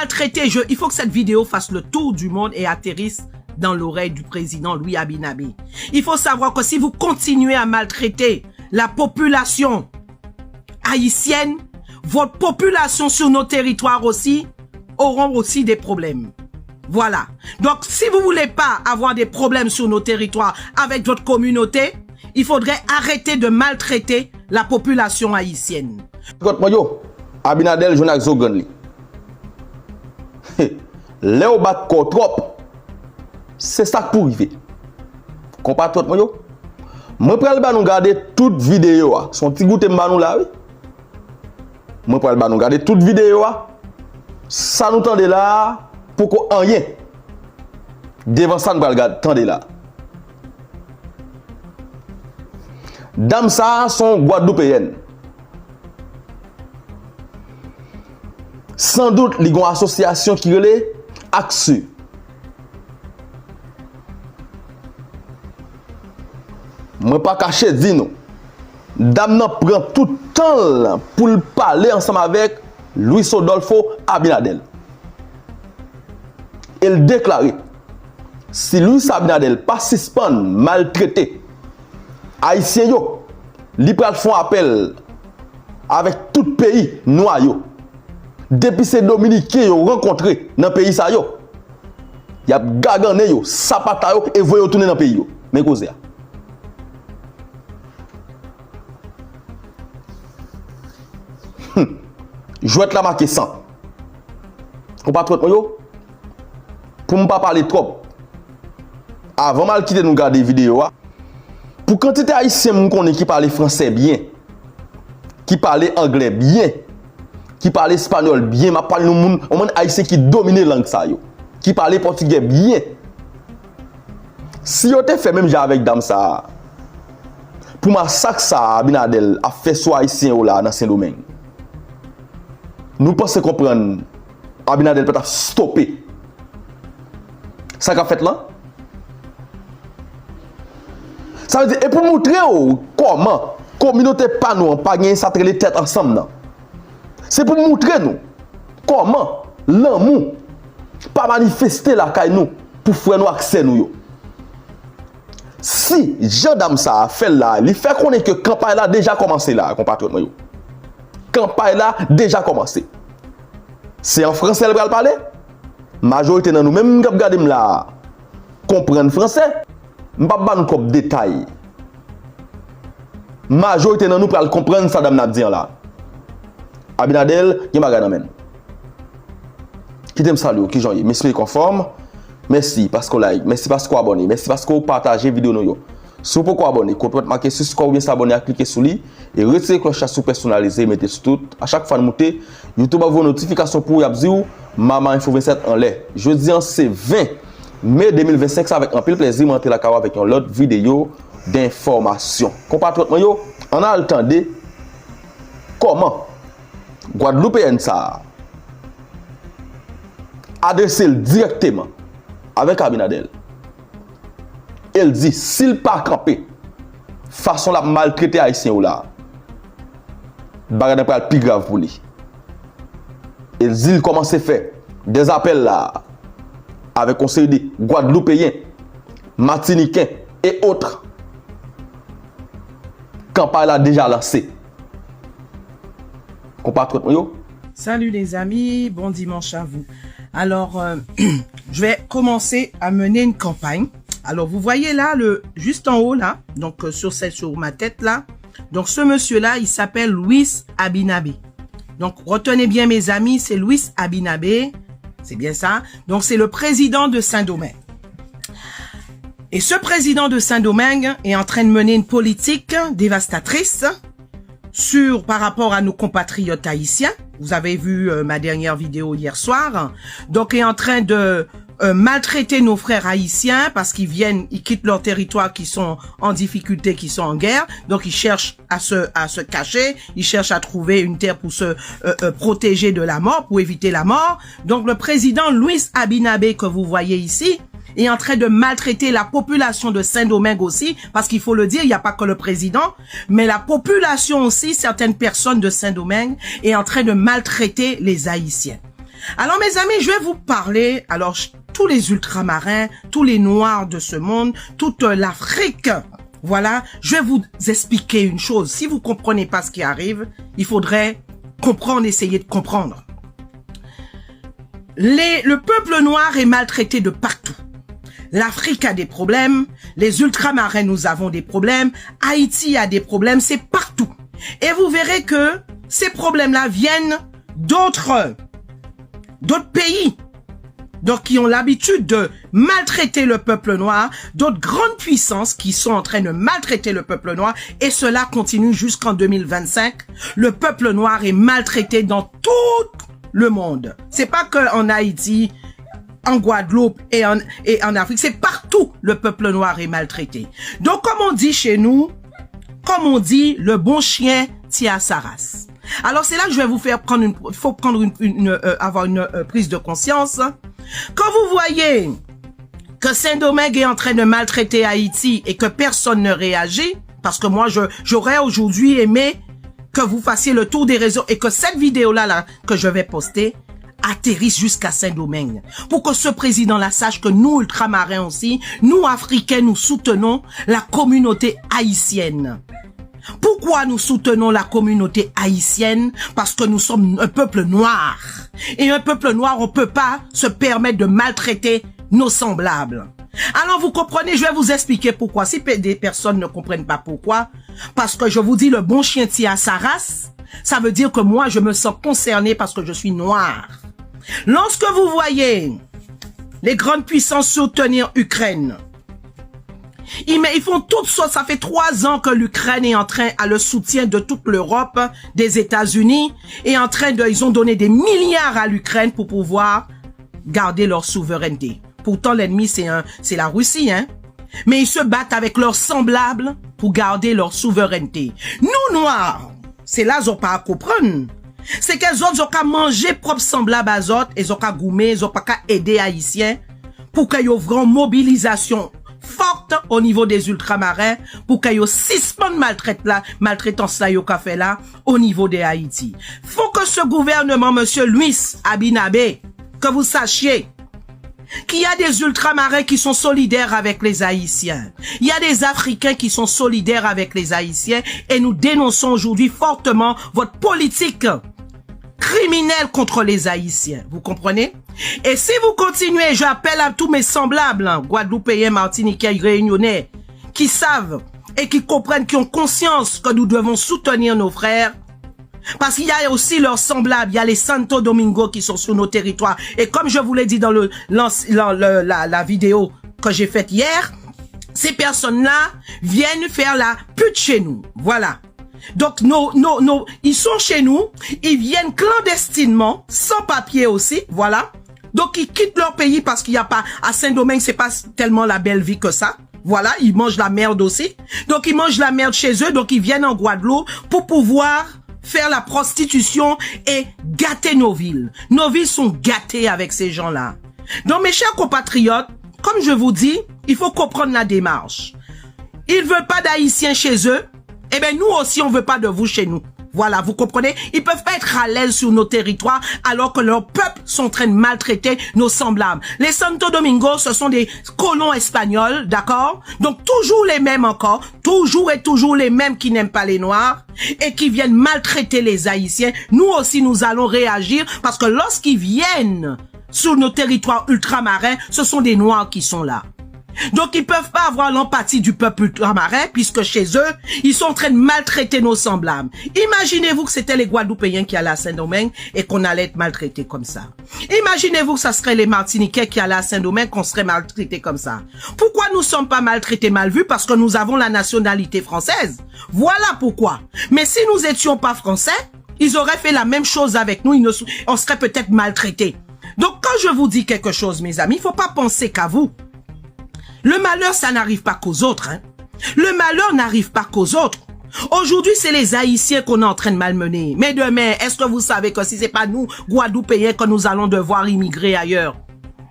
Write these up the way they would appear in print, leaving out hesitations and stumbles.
maltraiter, il faut que cette vidéo fasse le tour du monde et atterrisse dans l'oreille du président Louis Abinabé. Il faut savoir que si vous continuez à maltraiter la population haïtienne, votre population sur nos territoires aussi auront aussi des problèmes. Voilà. Donc, si vous voulez pas avoir des problèmes sur nos territoires avec votre communauté, il faudrait arrêter de maltraiter la population haïtienne. Abinadel Jonak Zogan li. Léo bat ko trop. C'est ça pour arriver. Compatriote moi yo. Moi pral ba nous garder toute vidéo a. Son petit goûter mba nous là oui. Moi pral ba nous garder toute vidéo a. Ça nous tende là pour qu'on rien. Devant ça nous pral garder tende là. Dame ça sont Guadeloupéennes. Sans doute, il y a une association qui relève AXU. Je ne vais pas cacher, dis nous. Dame prend tout le temps pour parler ensemble avec Louis Rodolfo Abinadel. Il déclare, si Louis Abinadel pas suspend, maltraité, Haïtien yo, li pral font appel avec tout pays noir yo. Depuis ces Dominicains yo rencontré dans pays sa yo. Y a gagané yo, sapata yo et voyo tourner dans pays yo. Mais cause ya. Jouet la marqué 100. Compatriote yo. Pour ne pas parler trop. Avant mal quitter nous garder vidéo. Pour quantité haïtien qui parle français bien, qui parle anglais bien, qui parle espagnol bien, ma parle nous monde haïtien qui domine langue ça yo, qui parle portugais bien. Si yo te fait même avec dame ça, pour ma sac ça Abinadel a fait soit haïtien là dans Saint-Domingue. Nous pensons comprendre Abinadel peut stopper. Ça qu'a fait là? Ça veut dire, et pour montrer comment communauté pas nous pas gagner ça les têtes ensemble. C'est pour montrer nous comment l'amour pas manifester la caille nous pour faire nous accès nous yo. Si Jean Dame ça a fait là, il fait qu'on est que campagne là déjà commencé là, compatriote yo. Campagne là déjà commencé. C'est en français le va parler. Majorité dans nous même regarder là comprendre français. M'pa ba nou kop détail. Majorité nan nou pral comprendre ça dame n'a dit là. Abinadel, gen bagay nan men. Qui t'aime salut, qui Jean-Yves, merci conforme. Merci parce qu'on like, merci parce qu'on abonne, merci parce qu'on partage vidéo nou yo. Si vous pouvez abonner, quand vous marquer subscribe ou bien s'abonner, cliquez sur lui et retirez cloche sous personnalisé, mettez sur tout. À chaque fois de monter, YouTube a vos notifications pour vous dire Maman Info 27 en l'air. Jeudi c'est 20 mai 2025, ça avec un peu plaisir, monter la caméra avec une autre vidéo d'information. Compatriotes, on a le temps de comment Guadeloupéen ça adresser directement avec Abinadel. Elle dit s'il pas campé façon la maltraiter haïtien ou là bagay pas plus grave pour lui. Elle dit il commence à faire des appels là avec conseil de Guadeloupéens, Martiniquais et autres. Campagne là déjà lancée. Compatriotes yo. Salut les amis, bon dimanche à vous. Alors, je vais commencer à mener une campagne. Alors, vous voyez là, juste en haut là, donc sur ma tête là. Donc, ce monsieur-là, il s'appelle Louis Abinabé. Donc, retenez bien mes amis, c'est Louis Abinabé. C'est bien ça. Donc, c'est le président de Saint-Domingue. Et ce président de Saint-Domingue est en train de mener une politique dévastatrice par rapport à nos compatriotes haïtiens. Vous avez vu ma dernière vidéo hier soir. Donc, il est en train de maltraiter nos frères haïtiens parce qu'ils quittent leur territoire, qui sont en difficulté, qui sont en guerre. Donc, ils cherchent à se cacher. Ils cherchent à trouver une terre pour se protéger de la mort, pour éviter la mort. Donc, le président Louis Abinabé que vous voyez ici est en train de maltraiter la population de Saint-Domingue aussi, parce qu'il faut le dire, il n'y a pas que le président, mais la population aussi, certaines personnes de Saint-Domingue, est en train de maltraiter les Haïtiens. Alors mes amis, je vais vous parler, alors tous les ultramarins, tous les noirs de ce monde, toute l'Afrique, voilà, je vais vous expliquer une chose. Si vous comprenez pas ce qui arrive, il faudrait comprendre, essayer de comprendre. Le peuple noir est maltraité de partout. L'Afrique a des problèmes, les ultramarins, nous avons des problèmes, Haïti a des problèmes, c'est partout. Et vous verrez que ces problèmes-là viennent d'autres pays, donc qui ont l'habitude de maltraiter le peuple noir, d'autres grandes puissances qui sont en train de maltraiter le peuple noir, et cela continue jusqu'en 2025. Le peuple noir est maltraité dans tout le monde. C'est pas que en Haïti, en Guadeloupe et en Afrique, c'est partout le peuple noir est maltraité. Donc comme on dit chez nous, comme on dit, le bon chien tient à sa race. Alors c'est là que je vais vous faire prendre avoir une prise de conscience. Quand vous voyez que Saint-Domingue est en train de maltraiter Haïti et que personne ne réagit, parce que moi j'aurais aujourd'hui aimé que vous fassiez le tour des réseaux et que cette vidéo-là que je vais poster atterrisse jusqu'à Saint-Domingue. Pour que ce président-là sache que nous, ultramarins aussi, nous, Africains, nous soutenons la communauté haïtienne. Pourquoi nous soutenons la communauté haïtienne? Parce que nous sommes un peuple noir. Et un peuple noir, on peut pas se permettre de maltraiter nos semblables. Alors vous comprenez, je vais vous expliquer pourquoi. Si des personnes ne comprennent pas pourquoi, parce que je vous dis le bon chien tient à sa race, ça veut dire que moi je me sens concerné parce que je suis noir. Lorsque vous voyez les grandes puissances soutenir Ukraine, ils font toutes sortes, ça fait 3 ans que l'Ukraine est en train, à le soutien de toute l'Europe, des États-Unis, est en train de, ils ont donné des milliards à l'Ukraine pour pouvoir garder leur souveraineté. Pourtant, l'ennemi, c'est la Russie, hein. Mais ils se battent avec leurs semblables pour garder leur souveraineté. Nous, Noirs, c'est là, ils n'ont pas à comprendre. C'est qu'elles ont qu'à manger propre semblable à autres, ils ont qu'à goumer, ils ont pas qu'à aider Haïtiens pour qu'il y ait une grande mobilisation forte au niveau des ultramarins pour qu'il y ait 6 points de maltraitance là, qu'a fait là, au niveau des Haïti. Faut que ce gouvernement, monsieur Louis Abinabé, que vous sachiez qu'il y a des ultramarins qui sont solidaires avec les Haïtiens. Il y a des Africains qui sont solidaires avec les Haïtiens et nous dénonçons aujourd'hui fortement votre politique criminelle contre les Haïtiens. Vous comprenez? Et si vous continuez, j'appelle à tous mes semblables, Guadeloupéens, Martiniquais, Réunionnais, qui savent et qui comprennent, qui ont conscience que nous devons soutenir nos frères. Parce qu'il y a aussi leurs semblables, il y a les Santo Domingo qui sont sur nos territoires. Et comme je vous l'ai dit dans la vidéo que j'ai faite hier, ces personnes-là viennent faire la pute chez nous. Voilà. Donc, ils sont chez nous, ils viennent clandestinement, sans papier aussi, voilà. Donc, ils quittent leur pays parce qu'il n'y a pas, à Saint-Domingue, c'est pas tellement la belle vie que ça. Voilà, ils mangent la merde aussi. Donc, ils mangent la merde chez eux, donc ils viennent en Guadeloupe pour pouvoir faire la prostitution et gâter nos villes. Nos villes sont gâtées avec ces gens-là. Donc, mes chers compatriotes, comme je vous dis, il faut comprendre la démarche. Ils veulent pas d'Haïtiens chez eux. Eh bien, nous aussi, on veut pas de vous chez nous. Voilà, vous comprenez? Ils peuvent pas être à l'aise sur nos territoires alors que leurs peuples sont en train de maltraiter nos semblables. Les Santo Domingo, ce sont des colons espagnols, d'accord? Donc, toujours les mêmes encore, toujours et toujours les mêmes qui n'aiment pas les Noirs et qui viennent maltraiter les Haïtiens. Nous aussi, nous allons réagir parce que lorsqu'ils viennent sur nos territoires ultramarins, ce sont des Noirs qui sont là. Donc, ils peuvent pas avoir l'empathie du peuple ultramarin puisque chez eux, ils sont en train de maltraiter nos semblables. Imaginez-vous que c'était les Guadeloupéens qui allaient à Saint-Domingue et qu'on allait être maltraités comme ça. Imaginez-vous que ça serait les Martiniquais qui allaient à Saint-Domingue qu'on serait maltraités comme ça. Pourquoi nous sommes pas maltraités, mal vus? Parce que nous avons la nationalité française. Voilà pourquoi. Mais si nous étions pas français, ils auraient fait la même chose avec nous, on serait peut-être maltraités. Donc, quand je vous dis quelque chose, mes amis, il faut pas penser qu'à vous. Le malheur, ça n'arrive pas qu'aux autres. Hein. Le malheur n'arrive pas qu'aux autres. Aujourd'hui, c'est les Haïtiens qu'on est en train de malmener. Mais demain, est-ce que vous savez que si c'est pas nous, Guadeloupéens, que nous allons devoir immigrer ailleurs?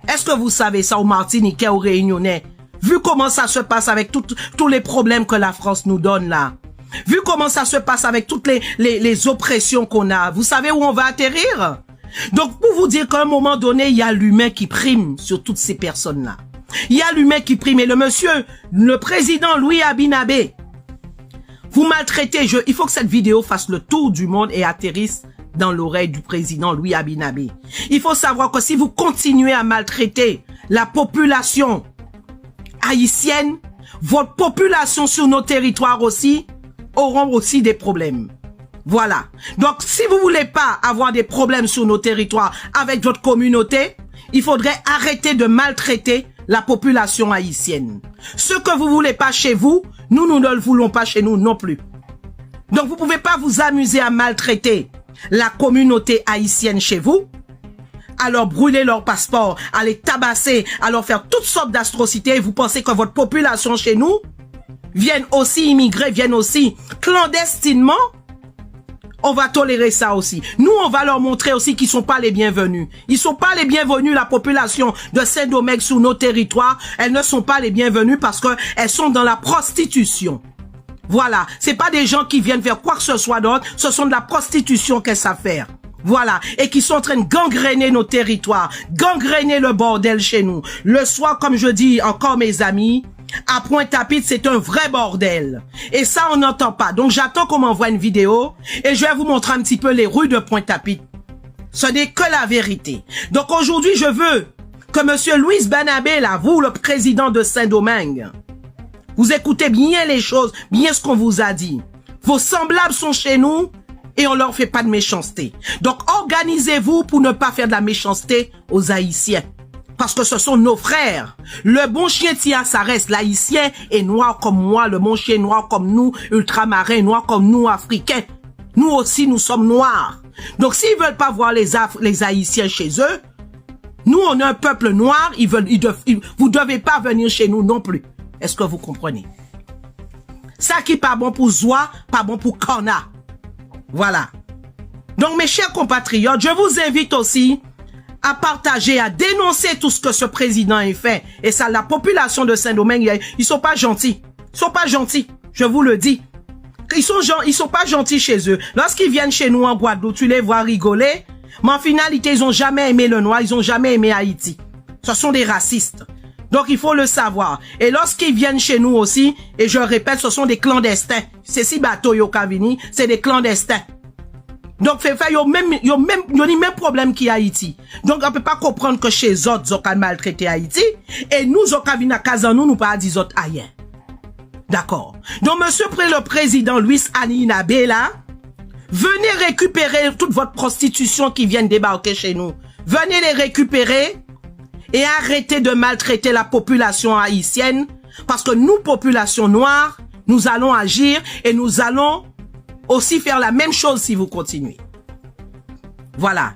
Est-ce que vous savez ça aux Martiniquais, aux Réunionnais? Vu comment ça se passe avec tous les problèmes que la France nous donne là. Vu comment ça se passe avec toutes les oppressions qu'on a. Vous savez où on va atterrir? Donc, pour vous dire qu'à un moment donné, il y a l'humain qui prime sur toutes ces personnes-là. Il y a l'humain qui prime. Et le président Louis Abinabé, vous maltraitez. Il faut que cette vidéo fasse le tour du monde et atterrisse dans l'oreille du président Louis Abinabé. Il faut savoir que si vous continuez à maltraiter la population haïtienne, votre population sur nos territoires aussi auront aussi des problèmes. Voilà. Donc, si vous voulez pas avoir des problèmes sur nos territoires avec votre communauté, il faudrait arrêter de maltraiter la population haïtienne. Ce que vous voulez pas chez vous, nous ne le voulons pas chez nous non plus. Donc, vous pouvez pas vous amuser à maltraiter la communauté haïtienne chez vous, à leur brûler leur passeport, à les tabasser, à leur faire toutes sortes d'atrocités. Vous pensez que votre population chez nous viennent aussi immigrer, viennent aussi clandestinement? On va tolérer ça aussi. Nous, on va leur montrer aussi qu'ils sont pas les bienvenus. Ils sont pas les bienvenus, la population de Saint-Domingue sur nos territoires. Elles ne sont pas les bienvenues parce que elles sont dans la prostitution. Voilà. C'est pas des gens qui viennent faire quoi que ce soit d'autre. Ce sont de la prostitution qu'elles savent faire. Voilà. Et qui sont en train de gangréner nos territoires. Gangréner le bordel chez nous. Le soir, comme je dis encore mes amis, à Pointe-à-Pitre, c'est un vrai bordel. Et ça, on n'entend pas. Donc, j'attends qu'on m'envoie une vidéo et je vais vous montrer un petit peu les rues de Pointe-à-Pitre. Ce n'est que la vérité. Donc, aujourd'hui, je veux que monsieur Louis Banabé, là, vous, le président de Saint-Domingue, vous écoutez bien les choses, bien ce qu'on vous a dit. Vos semblables sont chez nous et on leur fait pas de méchanceté. Donc, organisez-vous pour ne pas faire de la méchanceté aux Haïtiens. Parce que ce sont nos frères. Le bon chien tient sa reste. L'haïtien est noir comme moi. Le bon chien est noir comme nous, ultramarins, noir comme nous, africains. Nous aussi, nous sommes noirs. Donc, s'ils veulent pas voir les Haïtiens chez eux, nous, on est un peuple noir. Vous devez pas venir chez nous non plus. Est-ce que vous comprenez? Ça qui est pas bon pour Zoua, pas bon pour Kana. Voilà. Donc, mes chers compatriotes, je vous invite aussi à partager, à dénoncer tout ce que ce président a fait. Et ça, la population de Saint-Domingue, ils sont pas gentils. Ils sont pas gentils. Je vous le dis. Ils sont pas gentils chez eux. Lorsqu'ils viennent chez nous en Guadeloupe, tu les vois rigoler. Mais en finalité, ils ont jamais aimé le noir. Ils ont jamais aimé Haïti. Ce sont des racistes. Donc, il faut le savoir. Et lorsqu'ils viennent chez nous aussi, et je répète, ce sont des clandestins. C'est si bateau yo Kavini, c'est des clandestins. Donc, il y a même problème qui Haïti. Donc, on peut pas comprendre que chez eux, ils ont maltraité Haïti. Et nous, ils ont à Kazanou, nous pas dit autres ailleurs. D'accord. Donc, monsieur le président Louis Abinabé, là, venez récupérer toute votre prostitution qui vient débarquer chez nous. Venez les récupérer et arrêtez de maltraiter la population haïtienne. Parce que nous, population noire, nous allons agir et nous allons aussi faire la même chose si vous continuez. Voilà.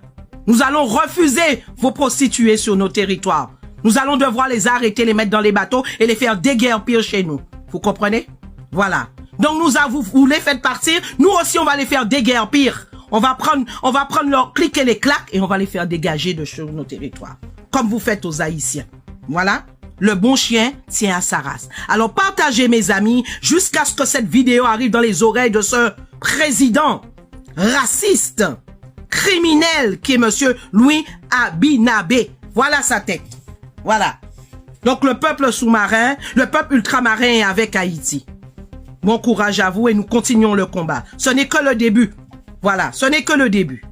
Nous allons refuser vos prostituées sur nos territoires. Nous allons devoir les arrêter, les mettre dans les bateaux et les faire déguerpir chez nous. Vous comprenez? Voilà. Donc vous les faites partir. Nous aussi, on va les faire déguerpir. On va prendre leur clic et les claques et on va les faire dégager de sur nos territoires. Comme vous faites aux Haïtiens. Voilà. Le bon chien tient à sa race. Alors partagez mes amis jusqu'à ce que cette vidéo arrive dans les oreilles de ce président raciste, criminel qui est monsieur Louis Abinabé. Voilà sa tête. Voilà. Donc le peuple sous-marin, le peuple ultramarin est avec Haïti. Bon courage à vous et nous continuons le combat. Ce n'est que le début. Voilà, ce n'est que le début.